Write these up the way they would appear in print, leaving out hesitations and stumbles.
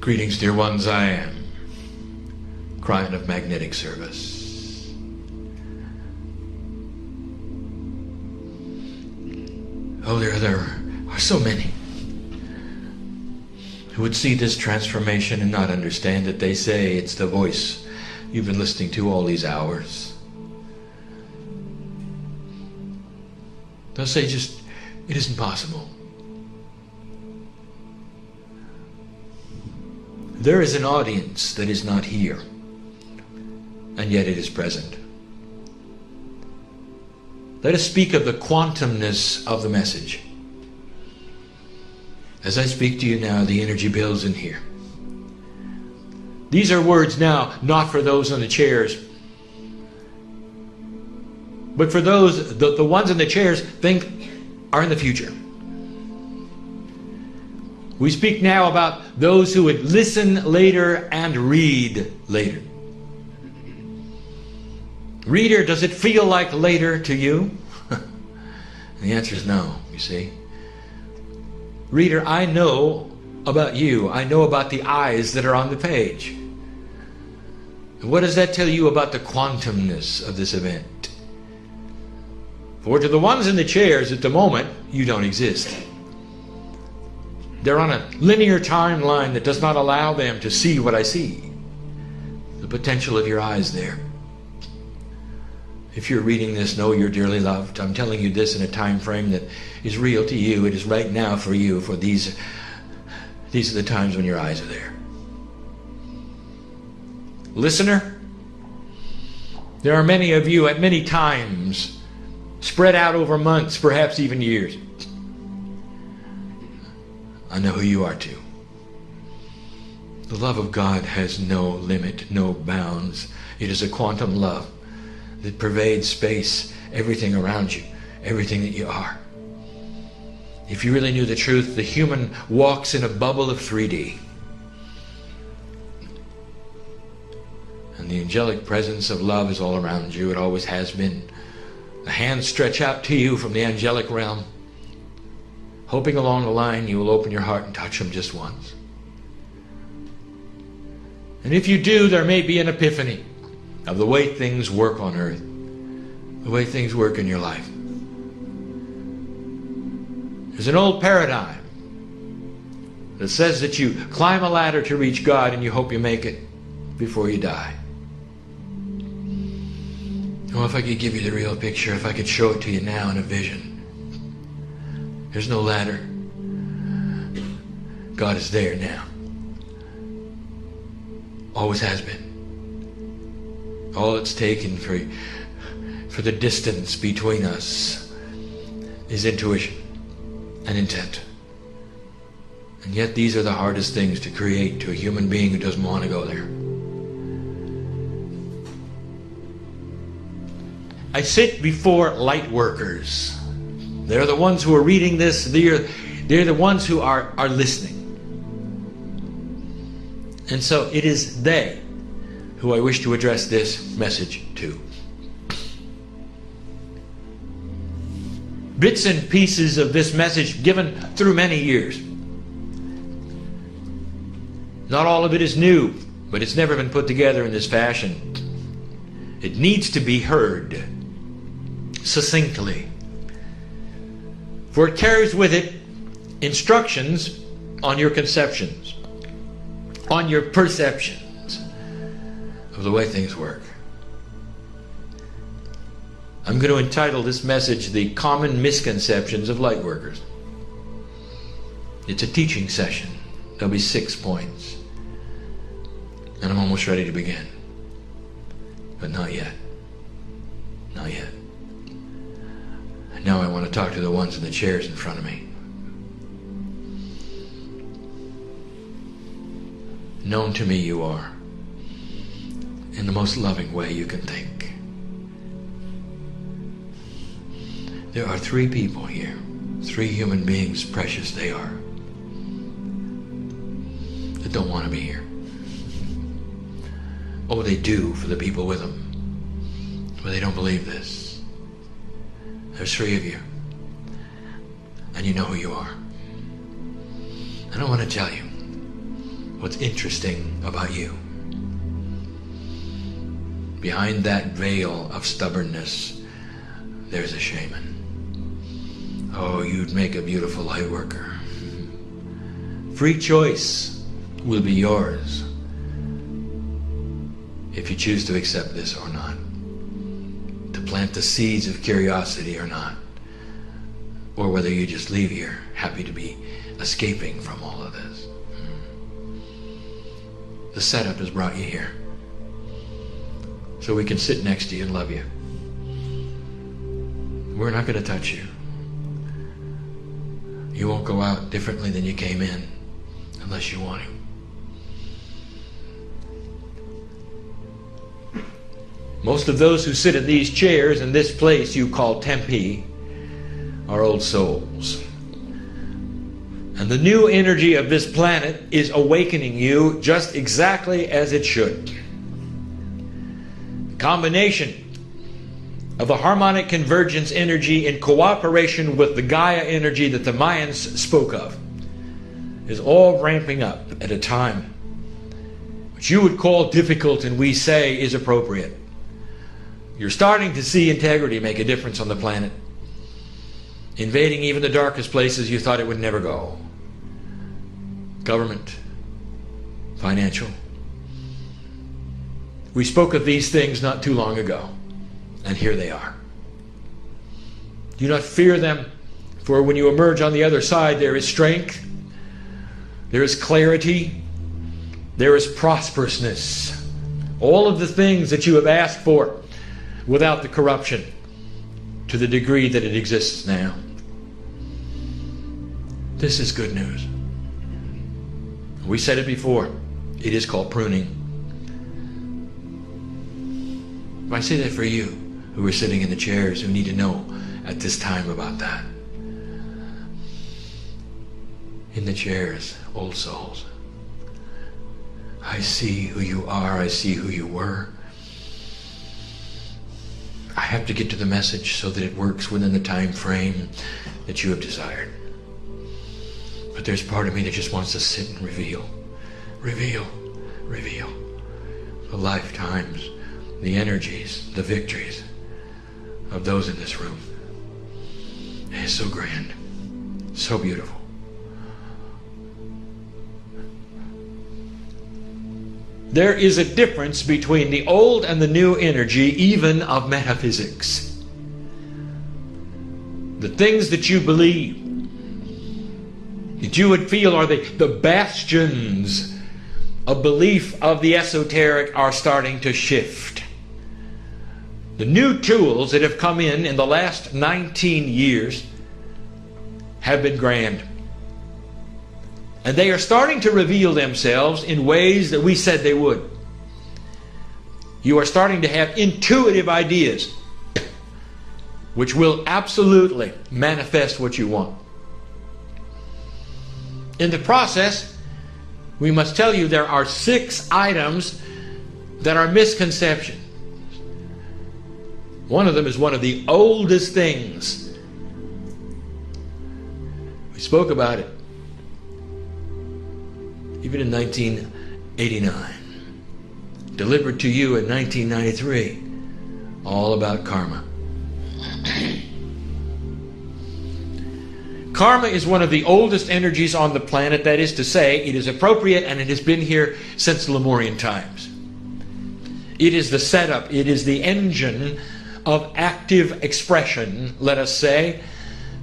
Greetings, dear ones. I am KRYON of Magnetic Service. Oh, there are so many who would see this transformation and not understand it. They say it's the voice you've been listening to all these hours. They'll say just, it isn't possible. There is an audience that is not here, and yet it is present. Let us speak of the quantumness of the message. As I speak to you now, the energy builds in here. These are words now not for those on the chairs, but for those, the ones in the chairs think are in the future. We speak now about those who would listen later and read later. Reader, does it feel like later to you? The answer is no, you see. Reader, I know about you. I know about the eyes that are on the page. And what does that tell you about the quantumness of this event? For to the ones in the chairs at the moment, you don't exist. They're on a linear timeline that does not allow them to see what I see. The potential of your eyes there. If you're reading this, know you're dearly loved. I'm telling you this in a time frame that is real to you. It is right now for you, for these are the times when your eyes are there. Listener, there are many of you at many times, spread out over months, perhaps even years. I know who you are too. The love of God has no limit, no bounds. It is a quantum love that pervades space, everything around you, everything that you are. If you really knew the truth, the human walks in a bubble of 3D. And the angelic presence of love is all around you. It always has been. The hands stretch out to you from the angelic realm, hoping along the line you will open your heart and touch them just once. And if you do, there may be an epiphany of the way things work on earth, the way things work in your life. There's an old paradigm that says that you climb a ladder to reach God and you hope you make it before you die. Oh, if I could give you the real picture, if I could show it to you now in a vision. There's no ladder. God is there now. Always has been. All it's taken for the distance between us is intuition and intent. And yet these are the hardest things to create to a human being who doesn't want to go there. I sit before light workers. They're the ones who are reading this. They're the ones who are listening. And so it is they who I wish to address this message to. Bits and pieces of this message given through many years. Not all of it is new, but it's never been put together in this fashion. It needs to be heard succinctly. For it carries with it instructions on your conceptions, on your perceptions of the way things work. I'm going to entitle this message, The Common Misconceptions of Lightworkers. It's a teaching session. There'll be 6 points. And I'm almost ready to begin. But not yet. Not yet. Now I want to talk to the ones in the chairs in front of me. Known to me you are, in the most loving way you can think. There are 3 people here, 3 human beings, precious they are, that don't want to be here. Oh, they do for the people with them, but they don't believe this. There's 3 of you, and you know who you are. And I want to tell you, 3 of you, 3 human beings, precious they are, that don't want to be here. Oh, they do for the people with them, but they don't believe this. There's 3 of you, and you know who you are. And I want to tell you, 3 of you, 3 human beings, precious they are, that don't want to be here. Oh, they do for the people with them, but they don't believe this. There's 3 of you, and you know who you are. what's interesting about you. Behind that veil of stubbornness, there's a shaman. Oh, you'd make a beautiful light worker. Free choice will be yours if you choose to accept this or not, to plant the seeds of curiosity or not, or whether you just leave here happy to be escaping from all of this. The setup has brought you here so we can sit next to you and love you. We're not going to touch you. You won't go out differently than you came in unless you want to. Most of those who sit in these chairs in this place you call Tempe are old souls. And the new energy of this planet is awakening you just exactly as it should. The combination of the harmonic convergence energy in cooperation with the Gaia energy that the Mayans spoke of is all ramping up at a time which you would call difficult and we say is appropriate. You're starting to see integrity make a difference on the planet, invading even the darkest places you thought it would never go. Government, financial. We spoke of these things not too long ago, and here they are. Do not fear them, for when you emerge on the other side, there is strength, there is clarity, there is prosperousness. All of the things that you have asked for without the corruption to the degree that it exists now. This is good news. We said it before. It is called pruning. I say that for you who are sitting in the chairs who need to know at this time about that. In the chairs, old souls. I see who you are. I see who you were. I have to get to the message so that it works within the time frame that you have desired. But there's part of me that just wants to sit and reveal the lifetimes, the energies, the victories of those in this room. It is so grand, so beautiful. There is a difference between the old and the new energy, even of metaphysics. The things that you believe, that you would feel are the bastions of belief of the esoteric, are starting to shift. The new tools that have come in the last 19 years have been grand. And they are starting to reveal themselves in ways that we said they would. You are starting to have intuitive ideas which will absolutely manifest what you want. In the process, we must tell you there are 6 items that are misconceptions. One of them is one of the oldest things. We spoke about it even in 1989. Delivered to you in 1993. All about karma. Karma is one of the oldest energies on the planet. That is to say, it is appropriate and it has been here since Lemurian times. It is the setup, it is the engine of active expression, let us say,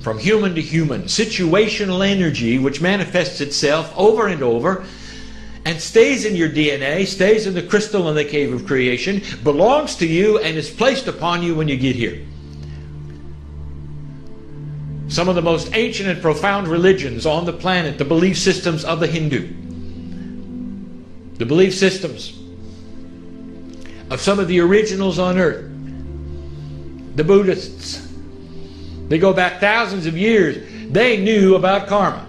from human to human. Situational energy which manifests itself over and over and stays in your DNA, stays in the crystal in the cave of creation, belongs to you and is placed upon you when you get here. Some of the most ancient and profound religions on the planet, the belief systems of the Hindu, the belief systems of some of the originals on earth, the Buddhists, they go back thousands of years. They knew about karma.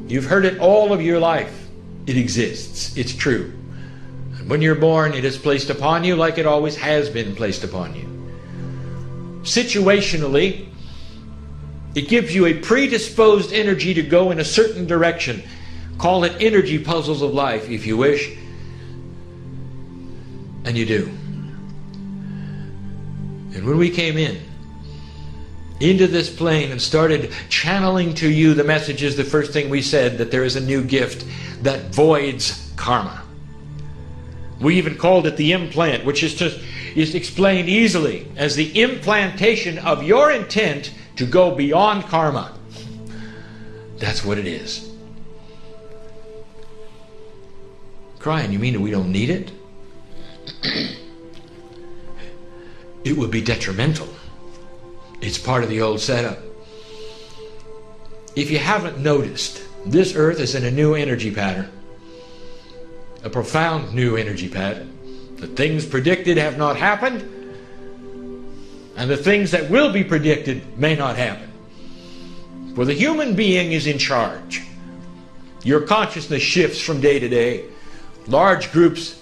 You've heard it all of your life. It exists. It's true. And when you're born, it is placed upon you like it always has been placed upon you. Situationally, it gives you a predisposed energy to go in a certain direction. Call it energy puzzles of life if you wish. And you do. And when we came into this plane and started channeling to you the messages, the first thing we said, that there is a new gift that voids karma. We even called it the implant, which is explained easily as the implantation of your intent to go beyond karma. That's what it is. KRYON, you mean that we don't need it? It would be detrimental. It's part of the old setup. If you haven't noticed, this earth is in a new energy pattern. A profound new energy pattern. The things predicted have not happened, and the things that will be predicted may not happen. For the human being is in charge. Your consciousness shifts from day to day. Large groups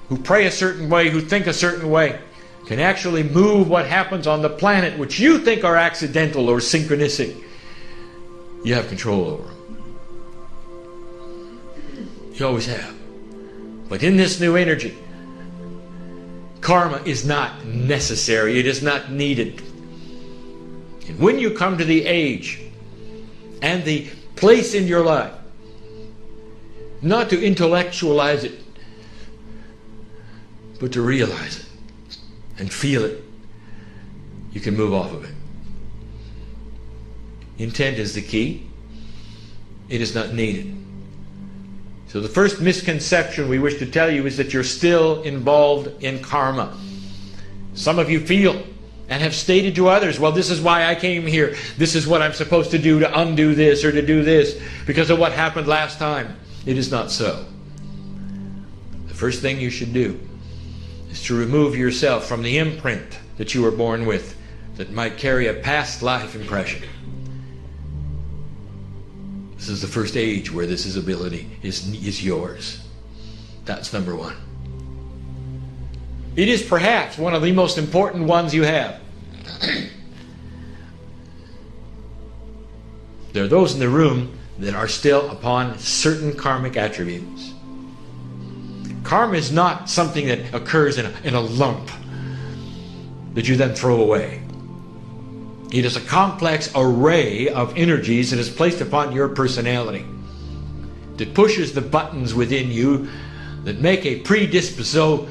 who pray a certain way, who think a certain way, can actually move what happens on the planet, which you think are accidental or synchronistic. You have control over them. You always have. But in this new energy, karma is not necessary. It is not needed. And when you come to the age and the place in your life, not to intellectualize it, but to realize it and feel it, you can move off of it. Intent is the key. It is not needed. So the first misconception we wish to tell you is that you're still involved in karma. Some of you feel and have stated to others, well, this is why I came here. This is what I'm supposed to do to undo this or to do this because of what happened last time. It is not so. The first thing you should do is to remove yourself from the imprint that you were born with that might carry a past life impression. This is the first age where this ability is yours. That's number one. It is perhaps one of the most important ones you have. There are those in the room that are still upon certain karmic attributes. Karma is not something that occurs in a lump that you then throw away. It is a complex array of energies that is placed upon your personality, that pushes the buttons within you that make a predisposed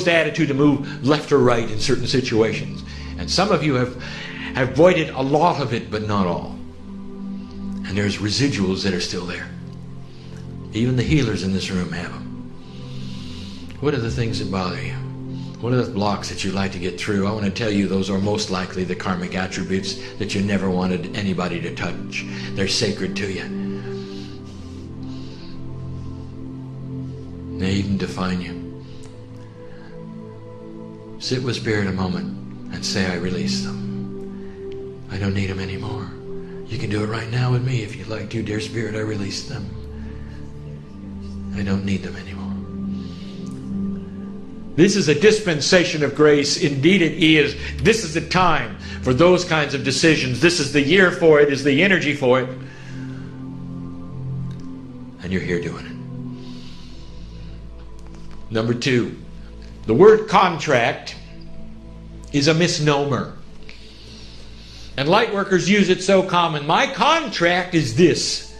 attitude to move left or right in certain situations. And some of you have avoided a lot of it, but not all. And there's residuals that are still there. Even the healers in this room have them. What are the things that bother you? What are the blocks that you'd like to get through? I want to tell you those are most likely the karmic attributes that you never wanted anybody to touch. They're sacred to you. They even define you. Sit with Spirit a moment and say, I release them. I don't need them anymore. You can do it right now with me if you'd like to. Dear Spirit, I release them. I don't need them anymore. This is a dispensation of grace. Indeed it is. This is the time for those kinds of decisions. This is the year for it, is the energy for it. And you're here doing it. Number two, the word contract is a misnomer. And light workers use it so common. My contract is this,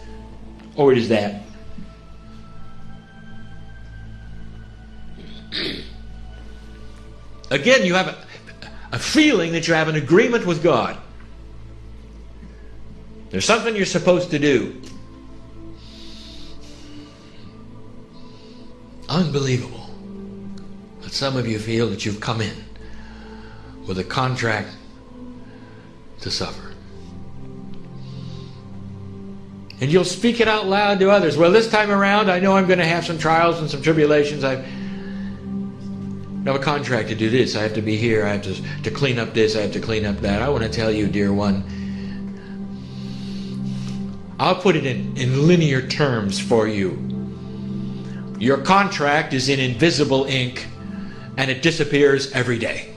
or it is that. Again, you have a feeling that you have an agreement with God. There's something you're supposed to do. Unbelievable that some of you feel that you've come in with a contract to suffer. And you'll speak it out loud to others. Well, this time around, I know I'm going to have some trials and some tribulations. I have a contract to do this. I have to be here. I have to clean up this. I have to clean up that. I want to tell you, dear one, I'll put it in linear terms for you. Your contract is in invisible ink, and it disappears every day.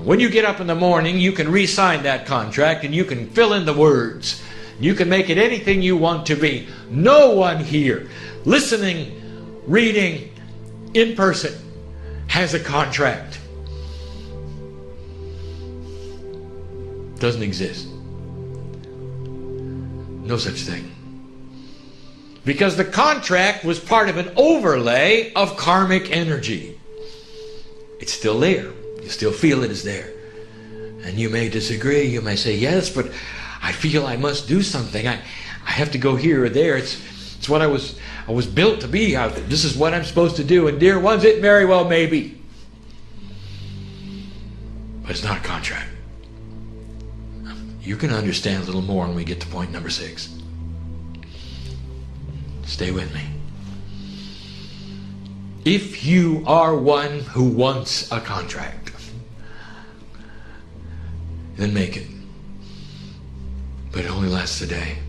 When you get up in the morning, you can re-sign that contract, and you can fill in the words. You can make it anything you want to be. No one here, listening, reading, in person, has a contract. Doesn't exist. No such thing. Because the contract was part of an overlay of karmic energy. It's still there. You still feel it is there. And you may disagree. You may say, yes, but I feel I must do something. I have to go here or there. It's what I was built to be. This is what I'm supposed to do. And dear ones, it very well may be. But it's not a contract. You can understand a little more when we get to point number 6. Stay with me. If you are one who wants a contract, then make it. But it only lasts a day.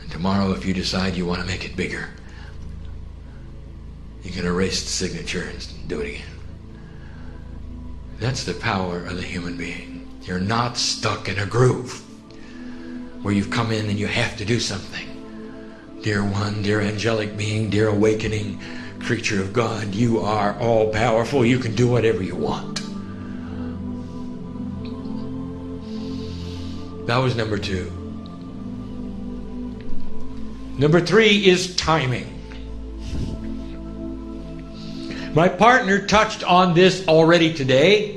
And tomorrow, if you decide you want to make it bigger, you can erase the signature and do it again. That's the power of the human being. You're not stuck in a groove where you've come in and you have to do something. Dear one, dear angelic being, dear awakening creature of God, you are all powerful. You can do whatever you want. That was number 2. Number 3 is timing. My partner touched on this already today.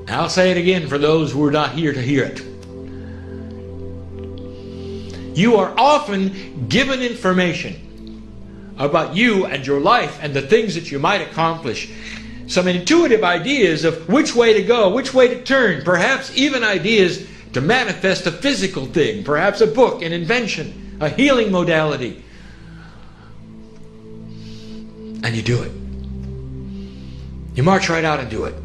I'll say it again for those who are not here to hear it. You are often given information about you and your life and the things that you might accomplish. Some intuitive ideas of which way to go, which way to turn, perhaps even ideas to manifest a physical thing, perhaps a book, an invention, a healing modality. And you do it. You march right out and do it.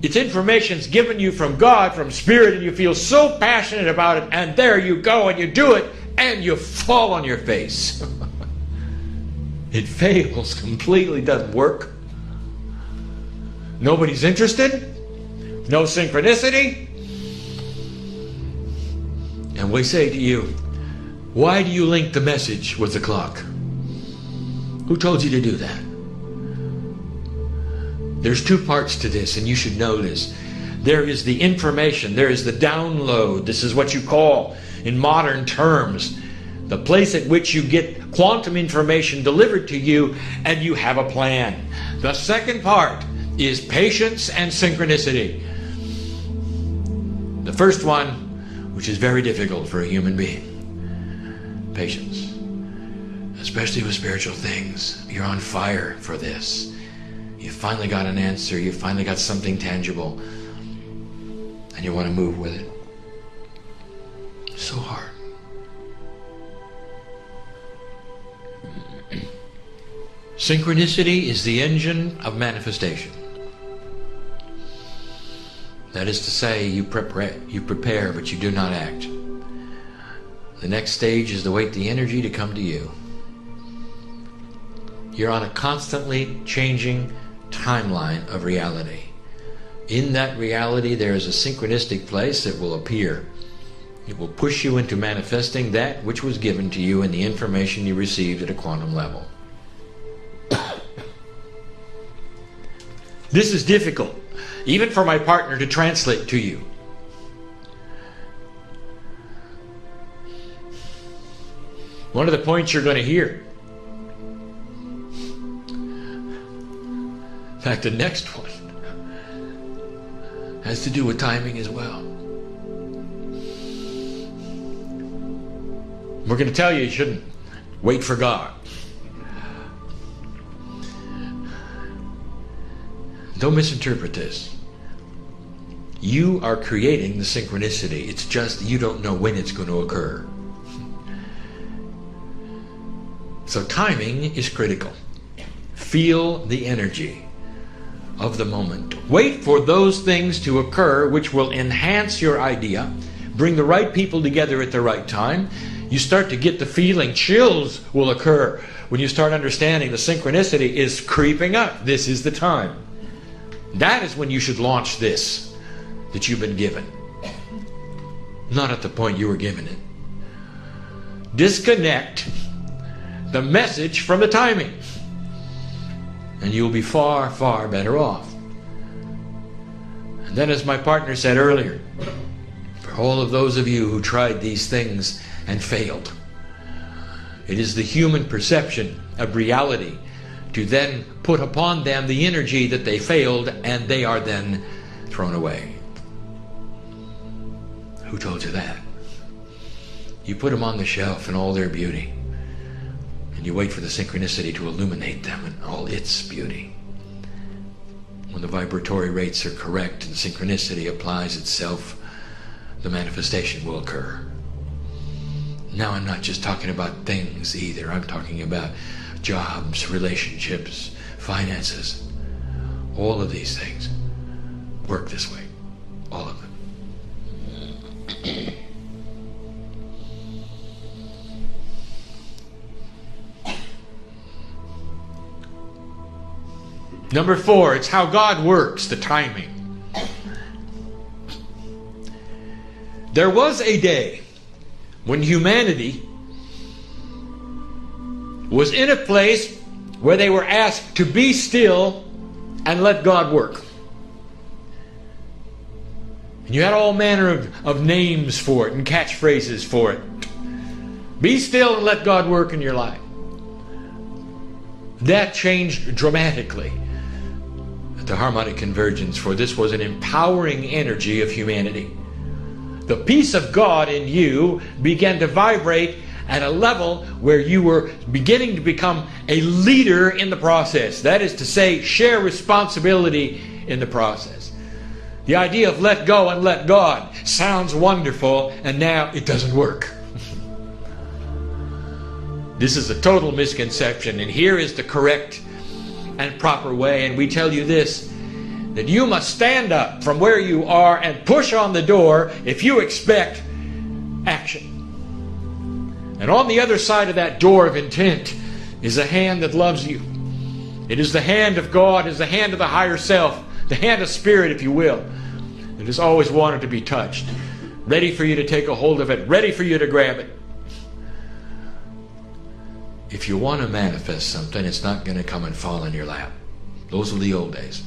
It's information's given you from God, from Spirit, and you feel so passionate about it, and there you go and you do it, and you fall on your face. It fails completely, doesn't work. Nobody's interested. No synchronicity. And we say to you, why do you link the message with the clock? Who told you to do that? There's 2 parts to this, and you should know this. There is the information. There is the download. This is what you call, in modern terms, the place at which you get quantum information delivered to you, and you have a plan. The second part is patience and synchronicity. The first one, which is very difficult for a human being. Patience. Especially with spiritual things. You're on fire for this. You finally got an answer. You finally got something tangible. And you want to move with it. So hard. Synchronicity is the engine of manifestation. That is to say, you prepare, but you do not act. The next stage is to wait the energy to come to you. You're on a constantly changing timeline of reality. In that reality, there is a synchronistic place that will appear. It will push you into manifesting that which was given to you and the information you received at a quantum level. This is difficult, even for my partner to translate to you. One of the points you're going to hear, in fact, the next one, has to do with timing as well. We're going to tell you shouldn't wait for God. Don't misinterpret this. You are creating the synchronicity. It's just you don't know when it's going to occur. So timing is critical. Feel the energy of the moment. Wait for those things to occur which will enhance your idea, bring the right people together at the right time. You start to get the feeling, chills will occur when you start understanding the synchronicity is creeping up. This is the time. That is when you should launch this that you've been given. Not at the point you were given it. Disconnect the message from the timing, and you'll be far, far better off. And then, as my partner said earlier, for all of those of you who tried these things and failed, it is the human perception of reality to then put upon them the energy that they failed, and they are then thrown away. Who told you that? You put them on the shelf in all their beauty, and you wait for the synchronicity to illuminate them in all its beauty. When the vibratory rates are correct and synchronicity applies itself, the manifestation will occur. Now, I'm not just talking about things either. I'm talking about jobs, relationships, finances. All of these things work this way. All of them. Number 4, it's how God works, the timing. There was a day when humanity was in a place where they were asked to be still and let God work. And you had all manner of names for it and catchphrases for it. Be still and let God work in your life. That changed dramatically at the harmonic convergence, for this was an empowering energy of humanity. The peace of God in you began to vibrate at a level where you were beginning to become a leader in the process. That is to say, share responsibility in the process. The idea of let go and let God sounds wonderful, and now it doesn't work. This is a total misconception, and here is the correct and proper way. And we tell you this, that you must stand up from where you are and push on the door if you expect action. And on the other side of that door of intent is a hand that loves you. It is the hand of God, it is the hand of the higher self, the hand of spirit, if you will, that has always wanted to be touched, ready for you to take a hold of it, ready for you to grab it. If you want to manifest something, it's not going to come and fall in your lap. Those are the old days.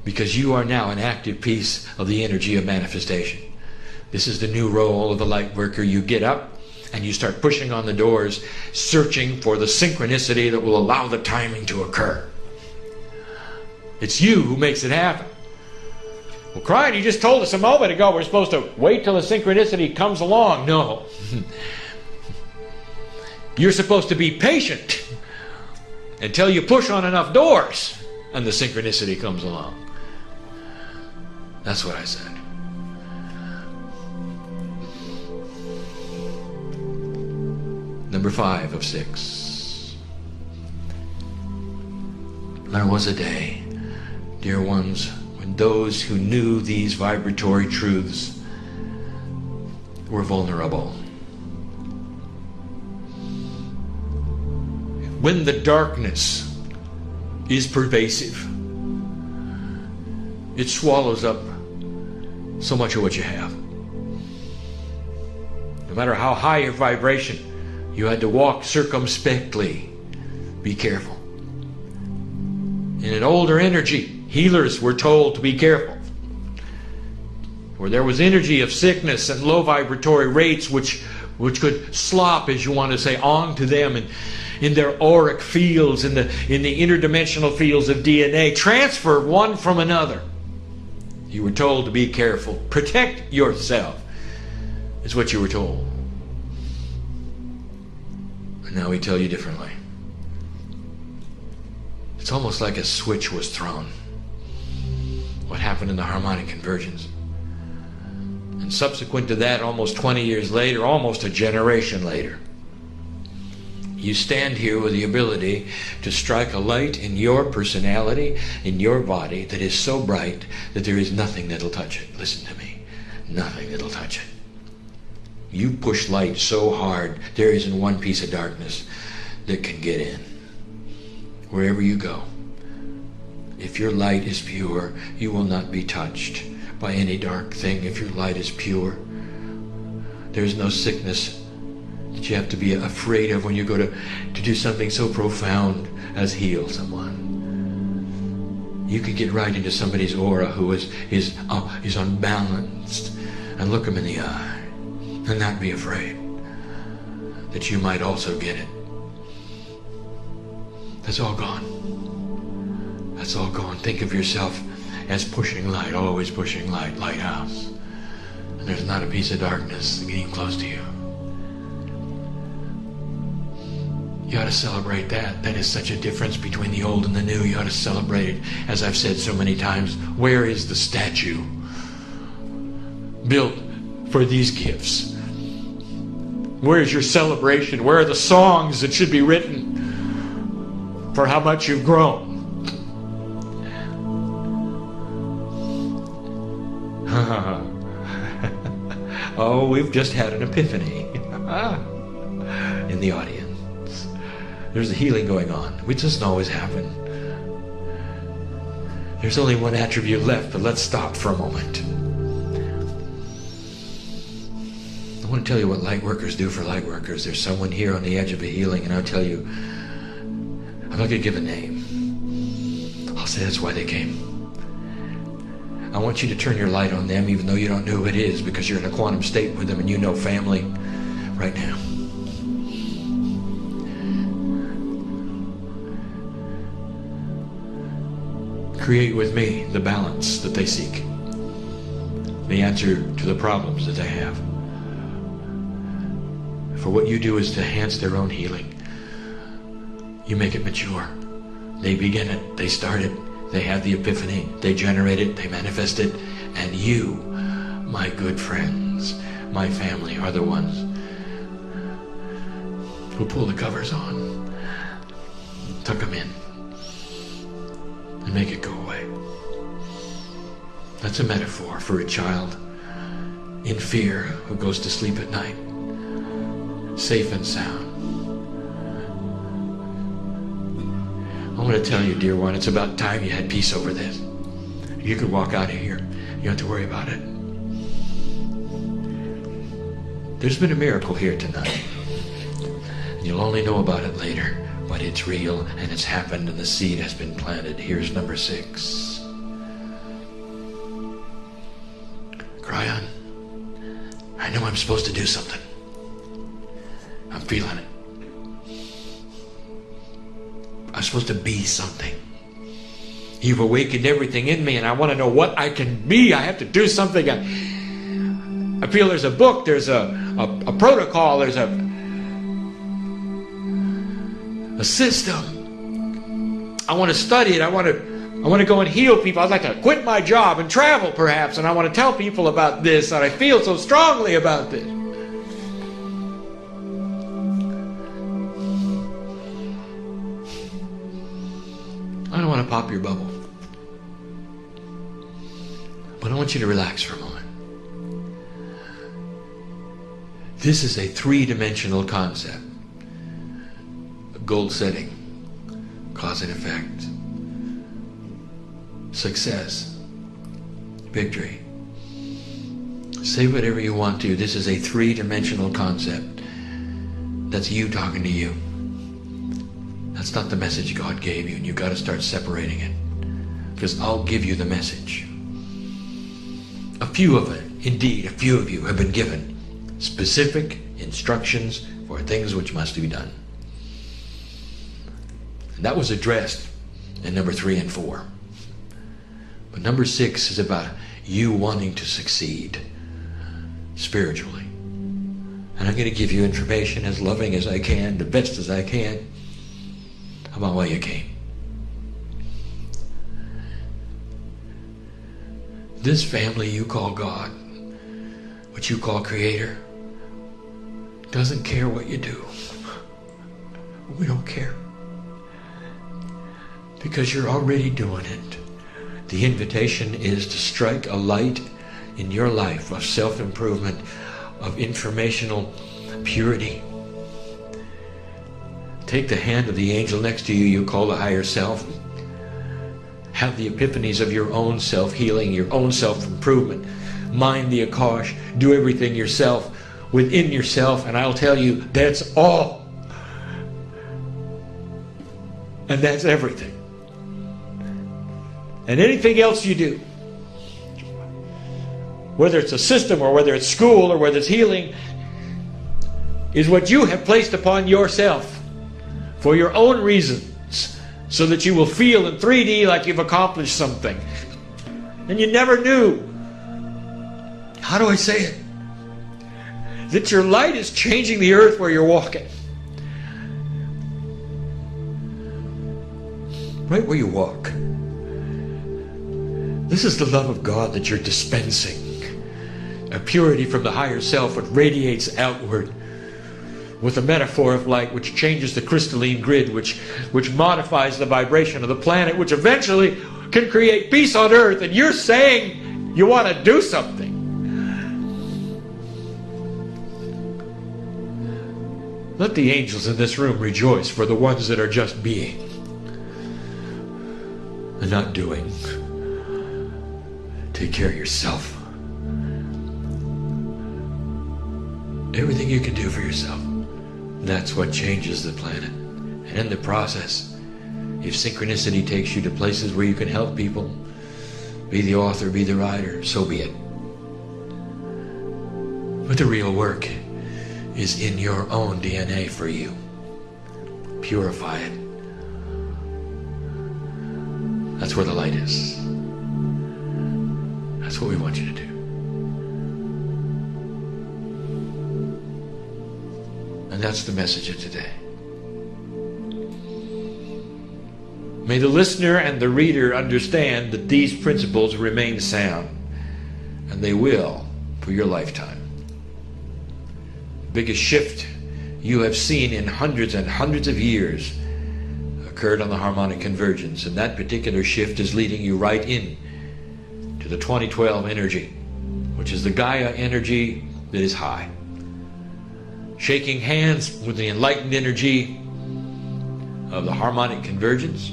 Because you are now an active piece of the energy of manifestation. This is the new role of the light worker. You get up and you start pushing on the doors, searching for the synchronicity that will allow the timing to occur. It's you who makes it happen. Well, KRYON, you just told us a moment ago we're supposed to wait till the synchronicity comes along. No. You're supposed to be patient until you push on enough doors and the synchronicity comes along. That's what I said. Number 5 of 6. There was a day, dear ones, when those who knew these vibratory truths were vulnerable. When the darkness is pervasive, it swallows up so much of what you have. No matter how high your vibration, you had to walk circumspectly. Be careful. In an older energy, healers were told to be careful. Where there was energy of sickness and low vibratory rates which could slop, as you want to say, onto them and in their auric fields, in the interdimensional fields of DNA, transfer one from another. You were told to be careful. Protect yourself is what you were told. And now we tell you differently. It's almost like a switch was thrown. What happened in the harmonic convergence? And subsequent to that, almost 20 years later, almost a generation later, you stand here with the ability to strike a light in your personality, in your body, that is so bright that there is nothing that'll touch it. Listen to me. Nothing that'll touch it. You push light so hard, there isn't one piece of darkness that can get in. Wherever you go, If your light is pure, you will not be touched by any dark thing. If your light is pure, there's no sickness that you have to be afraid of when you go to do something so profound as heal someone. You could get right into somebody's aura who is unbalanced and look them in the eye and not be afraid that you might also get it. That's all gone. That's all gone. Think of yourself as pushing light, always pushing light, lighthouse. And there's not a piece of darkness getting close to you. You ought to celebrate that. That is such a difference between the old and the new. You ought to celebrate it. As I've said so many times, where is the statue built for these gifts? Where is your celebration? Where are the songs that should be written for how much you've grown? Oh, we've just had an epiphany in the audience. There's a healing going on, which doesn't always happen. There's only one attribute left, but let's stop for a moment. I want to tell you what light workers do for light workers. There's someone here on the edge of a healing, and I'll tell you, I'm not going to give a name. I'll say that's why they came. I want you to turn your light on them, even though you don't know who it is, because you're in a quantum state with them and you know family right now. Create with me the balance that they seek, the answer to the problems that they have. For what you do is to enhance their own healing. You make it mature. They begin it, they start it, they have the epiphany, they generate it, they manifest it, and you, my good friends, my family, are the ones who pull the covers on, tuck them in, and make it go away. That's a metaphor for a child in fear who goes to sleep at night, safe and sound. I want to tell you, dear one, it's about time you had peace over this. You could walk out of here. You don't have to worry about it. There's been a miracle here tonight. And you'll only know about it later. But it's real, and it's happened, and the seed has been planted. Here's number 6. KRYON, I know I'm supposed to do something. I'm feeling it. I'm supposed to be something. You've awakened everything in me, and I want to know what I can be. I have to do something. I feel there's a book, there's a protocol, there's a system. I want to study it. I want to go and heal people. I'd like to quit my job and travel perhaps, and I want to tell people about this, and I feel so strongly about this. I don't want to pop your bubble, but I want you to relax for a moment. This is a 3-dimensional concept. Goal setting, cause and effect, success, victory. Say whatever you want to. This is a 3-dimensional concept. That's you talking to you. That's not the message God gave you, and you've got to start separating it. Because I'll give you the message. A few of it, indeed, a few of you have been given specific instructions for things which must be done. And that was addressed in number 3 and 4. But number 6 is about you wanting to succeed spiritually. And I'm going to give you information as loving as I can, the best as I can, about why you came. This family you call God, what you call Creator, doesn't care what you do. We don't care. Because you're already doing it. The invitation is to strike a light in your life of self-improvement, of informational purity. Take the hand of the angel next to you, you call the higher self. Have the epiphanies of your own self-healing, your own self-improvement. Mind the Akash. Do everything yourself, within yourself, and I'll tell you, that's all. And that's everything. And anything else you do, whether it's a system or whether it's school or whether it's healing, is what you have placed upon yourself for your own reasons, so that you will feel in 3D like you've accomplished something. And you never knew, how do I say it, that your light is changing the earth where you're walking. Right where you walk. This is the love of God that you're dispensing. A purity from the higher self which radiates outward with a metaphor of light which changes the crystalline grid, which modifies the vibration of the planet, which eventually can create peace on earth. And you're saying you want to do something. Let the angels in this room rejoice for the ones that are just being and not doing. Take care of yourself. Everything you can do for yourself. That's what changes the planet. And in the process, if synchronicity takes you to places where you can help people, be the author, be the writer, so be it. But the real work is in your own DNA for you. Purify it. That's where the light is. That's what we want you to do. And that's the message of today. May the listener and the reader understand that these principles remain sound, and they will for your lifetime. The biggest shift you have seen in hundreds and hundreds of years occurred on the harmonic convergence, and that particular shift is leading you right in to the 2012 energy, which is the Gaia energy that is high. Shaking hands with the enlightened energy of the harmonic convergence,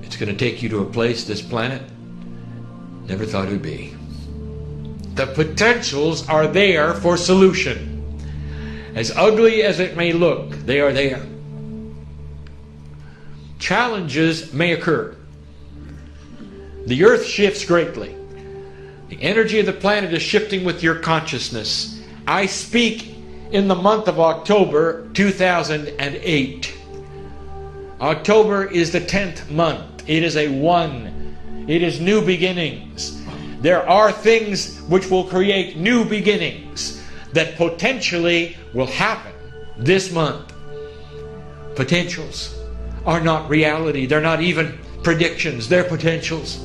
it's going to take you to a place this planet never thought it would be. The potentials are there for solution. As ugly as it may look, they are there. Challenges may occur. The earth shifts greatly. The energy of the planet is shifting with your consciousness. I speak in the month of October 2008. October is the 10th month. It is a 1. It is new beginnings. There are things which will create new beginnings that potentially will happen this month. Potentials are not reality. They're not even predictions. They're potentials.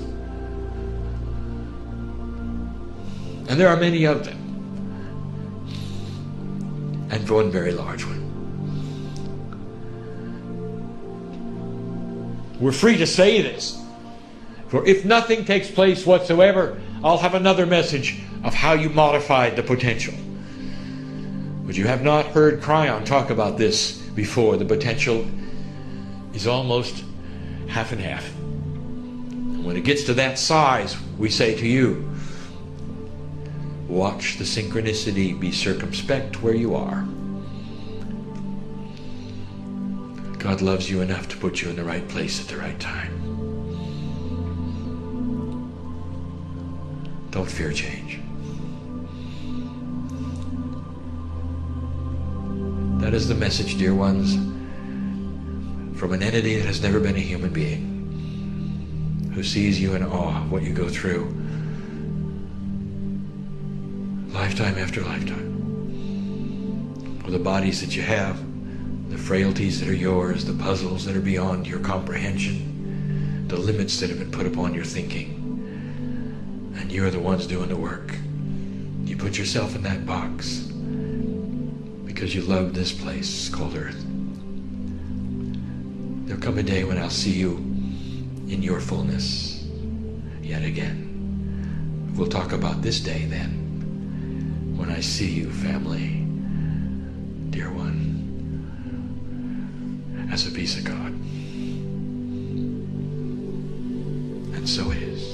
And there are many of them. And one very large one. We're free to say this. For if nothing takes place whatsoever, I'll have another message of how you modified the potential. But you have not heard KRYON talk about this before. The potential is almost half and half. And when it gets to that size, we say to you, watch the synchronicity, be circumspect where you are. God loves you enough to put you in the right place at the right time. Don't fear change. That is the message, dear ones, from an entity that has never been a human being, who sees you in awe of what you go through, lifetime after lifetime, with the bodies that you have, the frailties that are yours, the puzzles that are beyond your comprehension, the limits that have been put upon your thinking. And you're the ones doing the work. You put yourself in that box because you love this place called Earth. There'll come a day when I'll see you in your fullness yet again. We'll talk about this day then. When I see you, family, dear one, as a piece of God. And so it is.